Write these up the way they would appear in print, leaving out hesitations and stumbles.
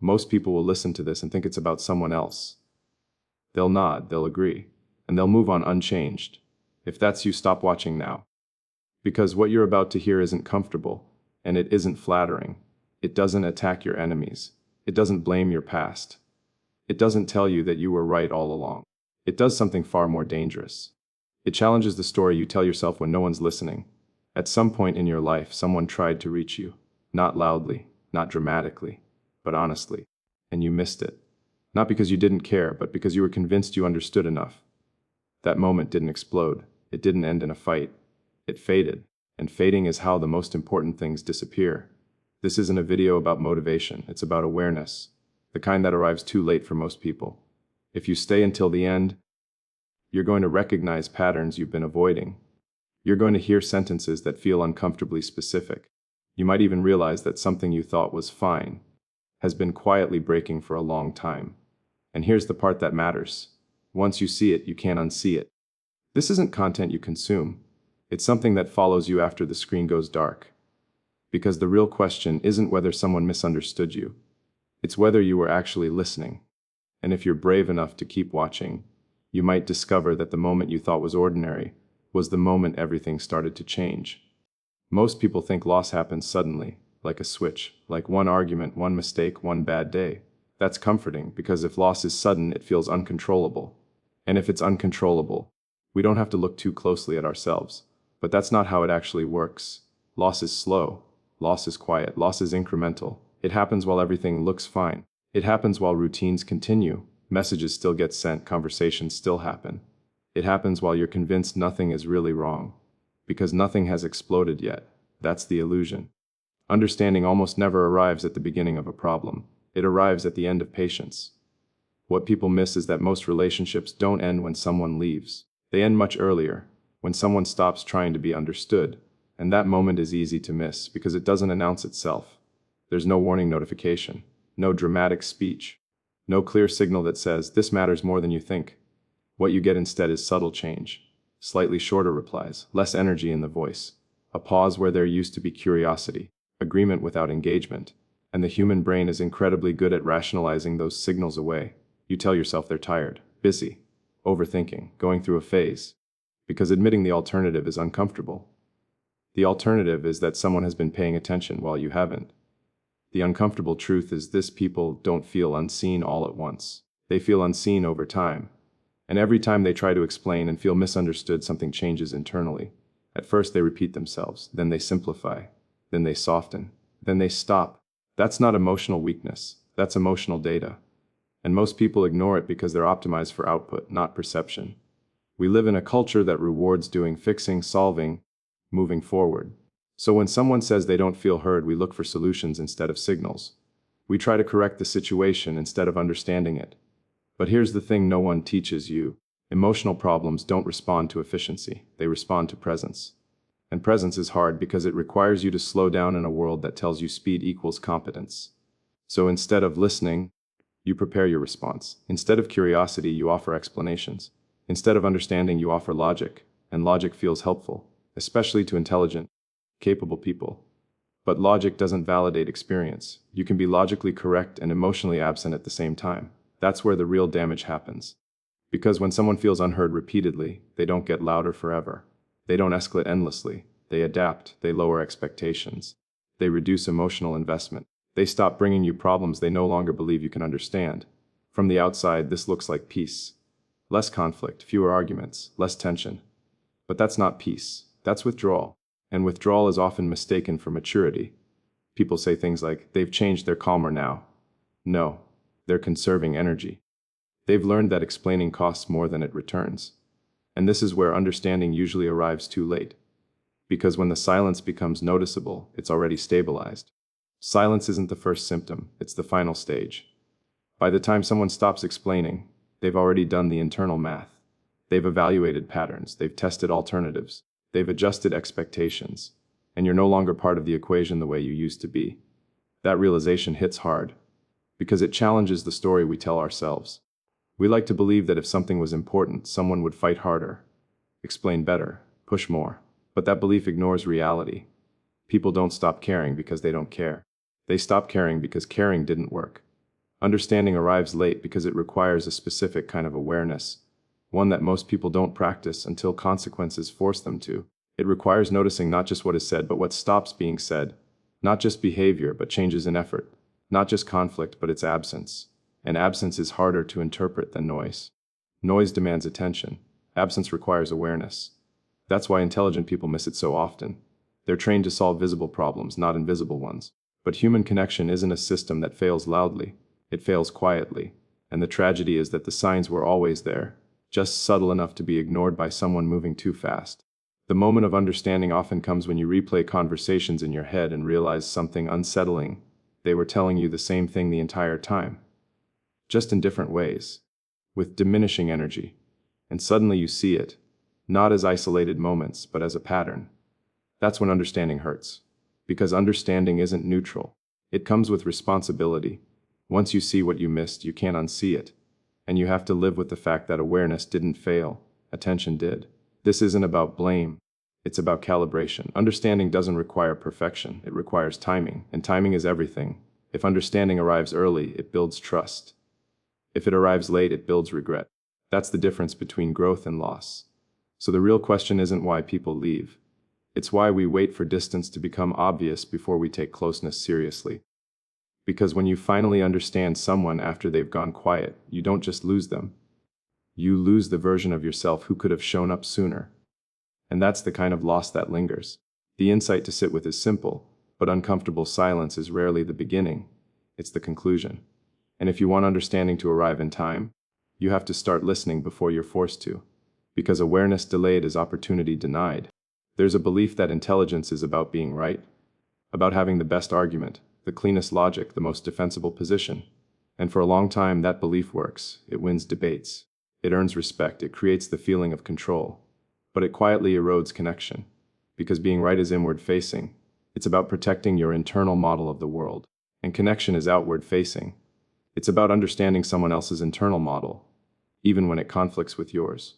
Most people will listen to this and think it's about someone else. They'll nod, they'll agree, and they'll move on unchanged. If that's you, stop watching now. Because what you're about to hear isn't comfortable, and it isn't flattering. It doesn't attack your enemies. It doesn't blame your past. It doesn't tell you that you were right all along. It does something far more dangerous. It challenges the story you tell yourself when no one's listening. At some point in your life, someone tried to reach you. Not loudly, not dramatically, but honestly. And you missed it. Not because you didn't care, but because you were convinced you understood enough. That moment didn't explode. It didn't end in a fight. It faded. And fading is how the most important things disappear. This isn't a video about motivation. It's about awareness. The kind that arrives too late for most people. If you stay until the end, you're going to recognize patterns you've been avoiding. You're going to hear sentences that feel uncomfortably specific. You might even realize that something you thought was fine has been quietly breaking for a long time. And here's the part that matters. Once you see it, you can't unsee it. This isn't content you consume. It's something that follows you after the screen goes dark. Because the real question isn't whether someone misunderstood you. It's whether you were actually listening. And if you're brave enough to keep watching, you might discover that the moment you thought was ordinary was the moment everything started to change. Most people think loss happens suddenly, like a switch, like one argument, one mistake, one bad day. That's comforting, because if loss is sudden, it feels uncontrollable. And if it's uncontrollable, we don't have to look too closely at ourselves. But that's not how it actually works. Loss is slow. Loss is quiet. Loss is incremental. It happens while everything looks fine. It happens while routines continue. Messages still get sent. Conversations still happen. It happens while you're convinced nothing is really wrong. Because nothing has exploded yet. That's the illusion. Understanding almost never arrives at the beginning of a problem. It arrives at the end of patience. What people miss is that most relationships don't end when someone leaves. They end much earlier, when someone stops trying to be understood. And that moment is easy to miss because it doesn't announce itself. There's no warning notification, no dramatic speech, no clear signal that says, this matters more than you think. What you get instead is subtle change, slightly shorter replies, less energy in the voice, a pause where there used to be curiosity, agreement without engagement, and the human brain is incredibly good at rationalizing those signals away. You tell yourself they're tired, busy, overthinking, going through a phase, because admitting the alternative is uncomfortable. The alternative is that someone has been paying attention while you haven't. The uncomfortable truth is this: people don't feel unseen all at once. They feel unseen over time. And every time they try to explain and feel misunderstood, something changes internally. At first they repeat themselves, then they simplify, then they soften, then they stop. That's not emotional weakness, that's emotional data. And most people ignore it because they're optimized for output, not perception. We live in a culture that rewards doing, fixing, solving, moving forward. So when someone says they don't feel heard, we look for solutions instead of signals. We try to correct the situation instead of understanding it. But here's the thing no one teaches you. Emotional problems don't respond to efficiency, they respond to presence. And presence is hard because it requires you to slow down in a world that tells you speed equals competence. So instead of listening, you prepare your response. Instead of curiosity, you offer explanations. Instead of understanding, you offer logic. And logic feels helpful, especially to intelligent, capable people. But logic doesn't validate experience. You can be logically correct and emotionally absent at the same time. That's where the real damage happens. Because when someone feels unheard repeatedly, they don't get louder forever. They don't escalate endlessly. They adapt. They lower expectations. They reduce emotional investment. They stop bringing you problems they no longer believe you can understand. From the outside, this looks like peace. Less conflict, fewer arguments, less tension. But that's not peace. That's withdrawal. And withdrawal is often mistaken for maturity. People say things like, they've changed, they're calmer now. No, they're conserving energy. They've learned that explaining costs more than it returns. And this is where understanding usually arrives too late. Because when the silence becomes noticeable, it's already stabilized. Silence isn't the first symptom, it's the final stage. By the time someone stops explaining, they've already done the internal math. They've evaluated patterns, they've tested alternatives, they've adjusted expectations, and you're no longer part of the equation the way you used to be. That realization hits hard, because it challenges the story we tell ourselves. We like to believe that if something was important, someone would fight harder, explain better, push more. But that belief ignores reality. People don't stop caring because they don't care. They stop caring because caring didn't work. Understanding arrives late because it requires a specific kind of awareness, one that most people don't practice until consequences force them to. It requires noticing not just what is said, but what stops being said. Not just behavior, but changes in effort. Not just conflict, but its absence. And absence is harder to interpret than noise. Noise demands attention. Absence requires awareness. That's why intelligent people miss it so often. They're trained to solve visible problems, not invisible ones. But human connection isn't a system that fails loudly. It fails quietly. And the tragedy is that the signs were always there, just subtle enough to be ignored by someone moving too fast. The moment of understanding often comes when you replay conversations in your head and realize something unsettling. They were telling you the same thing the entire time, just in different ways, with diminishing energy. And suddenly you see it, not as isolated moments, but as a pattern. That's when understanding hurts, because understanding isn't neutral. It comes with responsibility. Once you see what you missed, you can't unsee it. And you have to live with the fact that awareness didn't fail, attention did. This isn't about blame. It's about calibration. Understanding doesn't require perfection. It requires timing, and timing is everything. If understanding arrives early, it builds trust. If it arrives late, it builds regret. That's the difference between growth and loss. So the real question isn't why people leave. It's why we wait for distance to become obvious before we take closeness seriously. Because when you finally understand someone after they've gone quiet, you don't just lose them. You lose the version of yourself who could have shown up sooner. And that's the kind of loss that lingers. The insight to sit with is simple, but uncomfortable silence is rarely the beginning. It's the conclusion. And if you want understanding to arrive in time, you have to start listening before you're forced to. Because awareness delayed is opportunity denied. There's a belief that intelligence is about being right, about having the best argument, the cleanest logic, the most defensible position. And for a long time, that belief works. It wins debates. It earns respect. It creates the feeling of control. But it quietly erodes connection. Because being right is inward-facing. It's about protecting your internal model of the world. And connection is outward-facing. It's about understanding someone else's internal model, even when it conflicts with yours.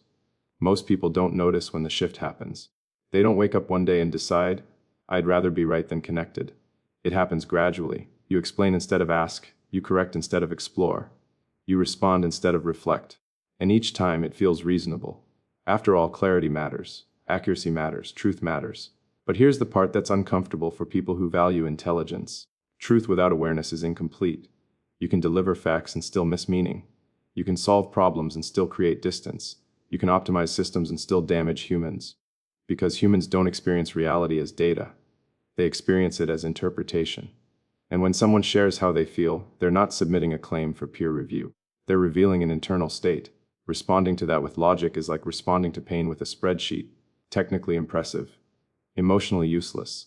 Most people don't notice when the shift happens. They don't wake up one day and decide, I'd rather be right than connected. It happens gradually. You explain instead of ask. You correct instead of explore. You respond instead of reflect. And each time it feels reasonable. After all, clarity matters. Accuracy matters. Truth matters. But here's the part that's uncomfortable for people who value intelligence. Truth without awareness is incomplete. You can deliver facts and still miss meaning. You can solve problems and still create distance. You can optimize systems and still damage humans. Because humans don't experience reality as data. They experience it as interpretation. And when someone shares how they feel, they're not submitting a claim for peer review. They're revealing an internal state. Responding to that with logic is like responding to pain with a spreadsheet. Technically impressive. Emotionally useless.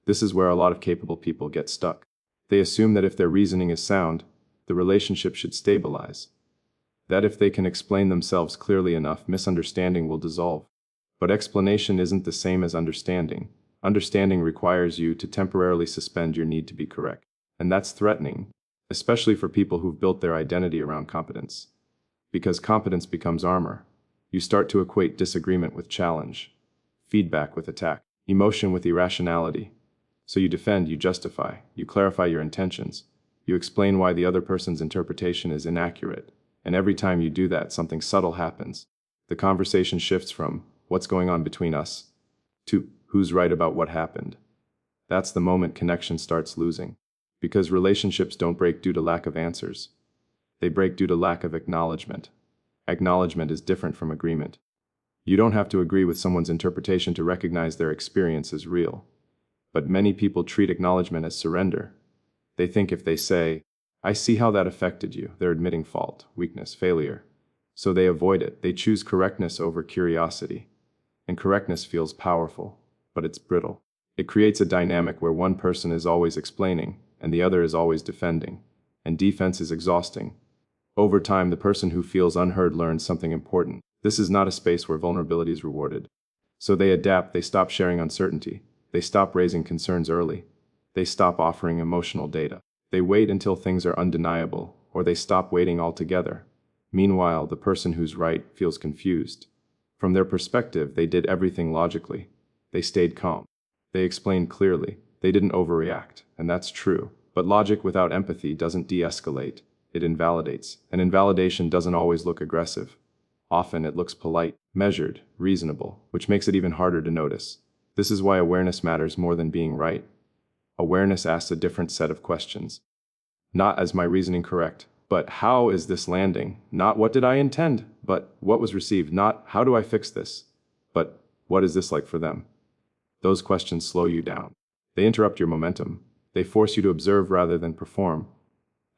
This is where a lot of capable people get stuck. They assume that if their reasoning is sound, the relationship should stabilize. That if they can explain themselves clearly enough, misunderstanding will dissolve. But explanation isn't the same as understanding. Understanding requires you to temporarily suspend your need to be correct. And that's threatening, especially for people who've built their identity around competence. Because competence becomes armor. You start to equate disagreement with challenge, feedback with attack, emotion with irrationality. So you defend, you justify, you clarify your intentions. You explain why the other person's interpretation is inaccurate. And every time you do that, something subtle happens. The conversation shifts from, what's going on between us, to, who's right about what happened. That's the moment connection starts losing. Because relationships don't break due to lack of answers. They break due to lack of acknowledgement. Acknowledgement is different from agreement. You don't have to agree with someone's interpretation to recognize their experience as real. But many people treat acknowledgement as surrender. They think if they say, I see how that affected you, they're admitting fault, weakness, failure. So they avoid it. They choose correctness over curiosity. And correctness feels powerful, but it's brittle. It creates a dynamic where one person is always explaining, and the other is always defending. And defense is exhausting. Over time, the person who feels unheard learns something important. This is not a space where vulnerability is rewarded. So they adapt, they stop sharing uncertainty. They stop raising concerns early. They stop offering emotional data. They wait until things are undeniable, or they stop waiting altogether. Meanwhile, the person who's right feels confused. From their perspective, they did everything logically. They stayed calm. They explained clearly. They didn't overreact, and that's true. But logic without empathy doesn't de-escalate. it invalidates. And invalidation doesn't always look aggressive. Often it looks polite, measured, reasonable, which makes it even harder to notice. This is why awareness matters more than being right. Awareness asks a different set of questions. Not is my reasoning correct, but how is this landing? Not what did I intend, but what was received. Not how do I fix this, but what is this like for them? Those questions slow you down. They interrupt your momentum. They force you to observe rather than perform.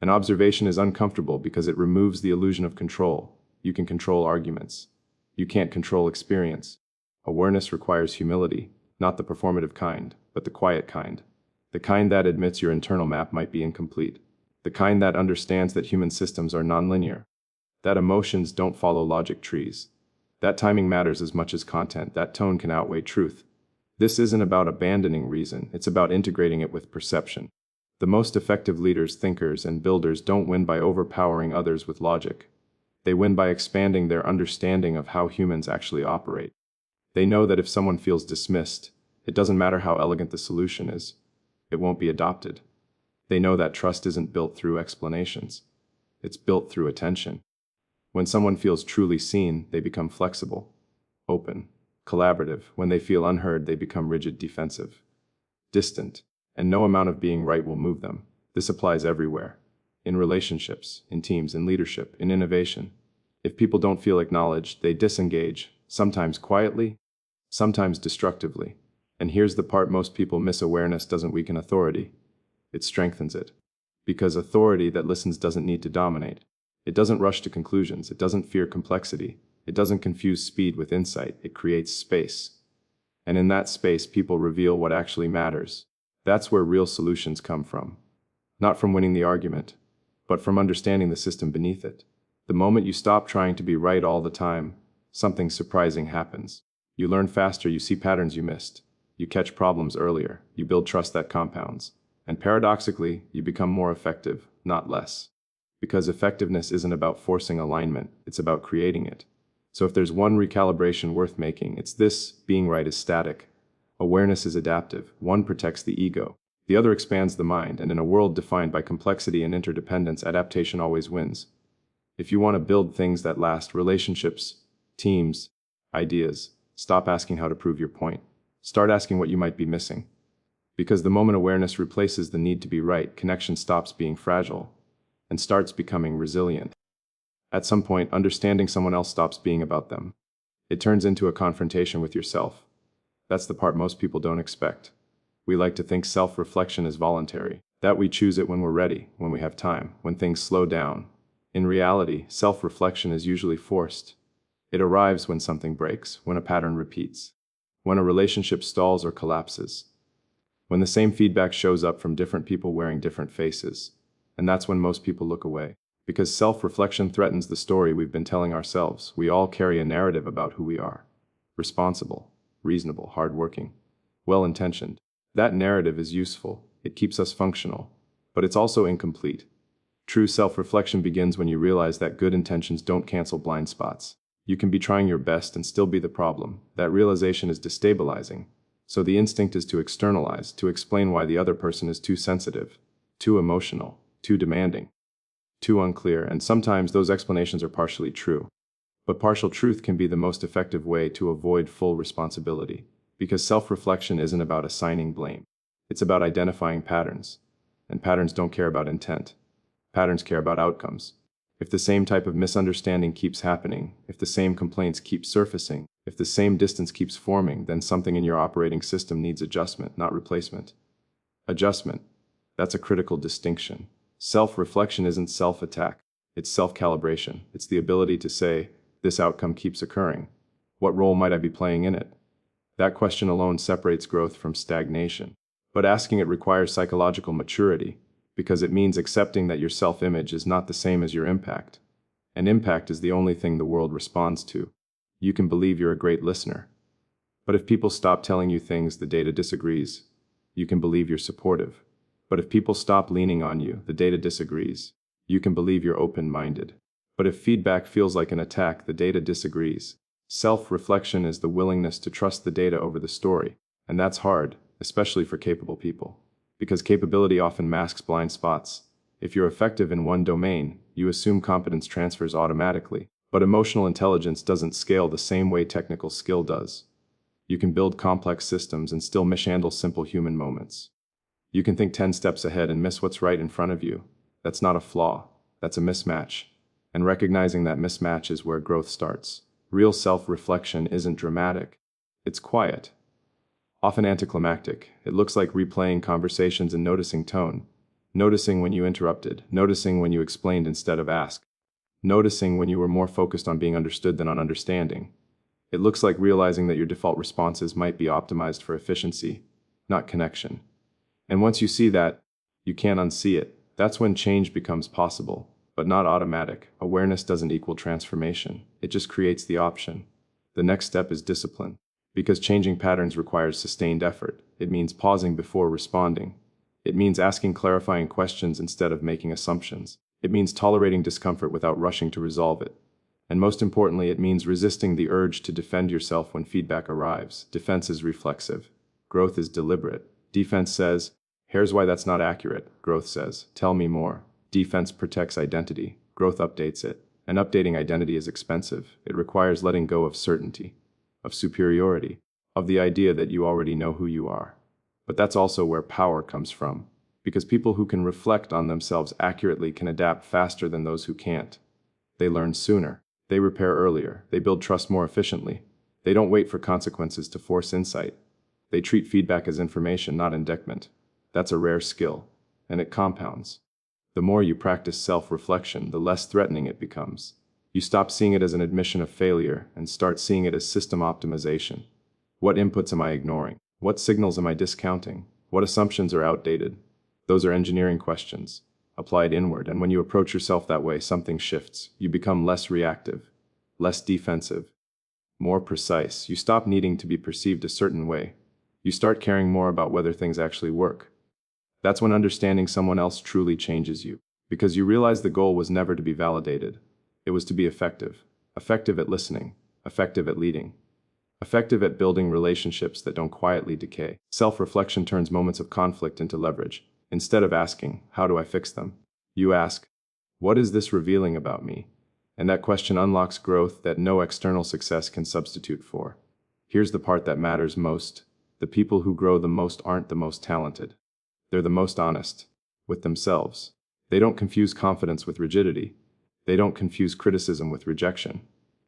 An observation is uncomfortable because it removes the illusion of control. You can control arguments. You can't control experience. Awareness requires humility, not the performative kind, but the quiet kind. The kind that admits your internal map might be incomplete. The kind that understands that human systems are nonlinear. That emotions don't follow logic trees. That timing matters as much as content. That tone can outweigh truth. This isn't about abandoning reason, it's about integrating it with perception. The most effective leaders, thinkers, and builders don't win by overpowering others with logic. They win by expanding their understanding of how humans actually operate. They know that if someone feels dismissed, it doesn't matter how elegant the solution is, it won't be adopted. They know that trust isn't built through explanations. It's built through attention. When someone feels truly seen, they become flexible, open, collaborative. When they feel unheard, they become rigid, defensive, distant, and no amount of being right will move them. This applies everywhere. In relationships, in teams, in leadership, in innovation. If people don't feel acknowledged, they disengage, sometimes quietly, sometimes destructively. And here's the part most people miss: awareness doesn't weaken authority. It strengthens it. Because authority that listens doesn't need to dominate. It doesn't rush to conclusions. It doesn't fear complexity. It doesn't confuse speed with insight. It creates space. And in that space, people reveal what actually matters. That's where real solutions come from. Not from winning the argument, but from understanding the system beneath it. The moment you stop trying to be right all the time, something surprising happens. You learn faster, you see patterns you missed. You catch problems earlier. You build trust that compounds. And paradoxically, you become more effective, not less. Because effectiveness isn't about forcing alignment, it's about creating it. So if there's one recalibration worth making, it's this: being right is static. Awareness is adaptive. One protects the ego. The other expands the mind, and in a world defined by complexity and interdependence, adaptation always wins. If you want to build things that last, relationships, teams, ideas, stop asking how to prove your point. Start asking what you might be missing. Because the moment awareness replaces the need to be right, connection stops being fragile and starts becoming resilient. At some point, understanding someone else stops being about them. It turns into a confrontation with yourself. That's the part most people don't expect. We like to think self-reflection is voluntary, that we choose it when we're ready, when we have time, when things slow down. In reality, self-reflection is usually forced. It arrives when something breaks, when a pattern repeats, when a relationship stalls or collapses, when the same feedback shows up from different people wearing different faces. And that's when most people look away. Because self-reflection threatens the story we've been telling ourselves. We all carry a narrative about who we are. Responsible, reasonable, hardworking, well-intentioned. That narrative is useful. It keeps us functional. But it's also incomplete. True self-reflection begins when you realize that good intentions don't cancel blind spots. You can be trying your best and still be the problem. That realization is destabilizing. So the instinct is to externalize, to explain why the other person is too sensitive, too emotional, too demanding, too unclear, and sometimes those explanations are partially true. But partial truth can be the most effective way to avoid full responsibility, because self-reflection isn't about assigning blame. It's about identifying patterns, and patterns don't care about intent. Patterns care about outcomes. If the same type of misunderstanding keeps happening, if the same complaints keep surfacing, if the same distance keeps forming, then something in your operating system needs adjustment, not replacement. Adjustment. That's a critical distinction. Self-reflection isn't self-attack. It's self-calibration. It's the ability to say, this outcome keeps occurring. What role might I be playing in it? That question alone separates growth from stagnation. But asking it requires psychological maturity, because it means accepting that your self-image is not the same as your impact. And impact is the only thing the world responds to. You can believe you're a great listener. But if people stop telling you things the data disagrees, you can believe you're supportive. But if people stop leaning on you, the data disagrees, you can believe you're open-minded. But if feedback feels like an attack, the data disagrees. Self-reflection is the willingness to trust the data over the story. And that's hard, especially for capable people. Because capability often masks blind spots. If you're effective in one domain, you assume competence transfers automatically. But emotional intelligence doesn't scale the same way technical skill does. You can build complex systems and still mishandle simple human moments. You can think 10 steps ahead and miss what's right in front of you. That's not a flaw, that's a mismatch. And recognizing that mismatch is where growth starts. Real self-reflection isn't dramatic. It's quiet. Often anticlimactic. It looks like replaying conversations and noticing tone. Noticing when you interrupted. Noticing when you explained instead of asked. Noticing when you were more focused on being understood than on understanding. It looks like realizing that your default responses might be optimized for efficiency, not connection. And once you see that, you can't unsee it. That's when change becomes possible, but not automatic. Awareness doesn't equal transformation. It just creates the option. The next step is discipline. Because changing patterns requires sustained effort. It means pausing before responding. It means asking clarifying questions instead of making assumptions. It means tolerating discomfort without rushing to resolve it. And most importantly, it means resisting the urge to defend yourself when feedback arrives. Defense is reflexive. Growth is deliberate. Defense says, "Here's why that's not accurate." Growth says, "Tell me more." Defense protects identity. Growth updates it. And updating identity is expensive. It requires letting go of certainty, of superiority, of the idea that you already know who you are. But that's also where power comes from. Because people who can reflect on themselves accurately can adapt faster than those who can't. They learn sooner. They repair earlier. They build trust more efficiently. They don't wait for consequences to force insight. They treat feedback as information, not indictment. That's a rare skill, and it compounds. The more you practice self-reflection, the less threatening it becomes. You stop seeing it as an admission of failure and start seeing it as system optimization. What inputs am I ignoring? What signals am I discounting? What assumptions are outdated? Those are engineering questions, applied inward, and when you approach yourself that way, something shifts. You become less reactive, less defensive, more precise. You stop needing to be perceived a certain way. You start caring more about whether things actually work. That's when understanding someone else truly changes you, because you realize the goal was never to be validated. It was to be effective. Effective at listening, effective at leading, effective at building relationships that don't quietly decay. Self-reflection turns moments of conflict into leverage. Instead of asking, "How do I fix them?" you ask, "What is this revealing about me?" And that question unlocks growth that no external success can substitute for. Here's the part that matters most. The people who grow the most aren't the most talented. They're the most honest with themselves. They don't confuse confidence with rigidity. They don't confuse criticism with rejection.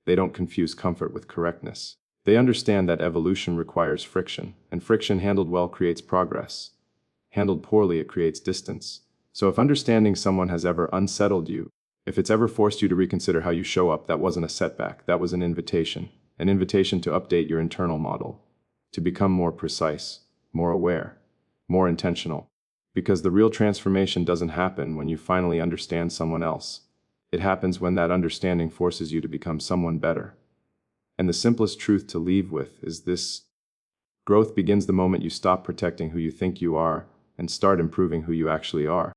They don't confuse comfort with correctness. They understand that evolution requires friction, and friction handled well creates progress. Handled poorly, it creates distance. So if understanding someone has ever unsettled you, if it's ever forced you to reconsider how you show up, that wasn't a setback, that was an invitation to update your internal model, to become more precise, more aware, more intentional. Because the real transformation doesn't happen when you finally understand someone else. It happens when that understanding forces you to become someone better. And the simplest truth to leave with is this: growth begins the moment you stop protecting who you think you are and start improving who you actually are.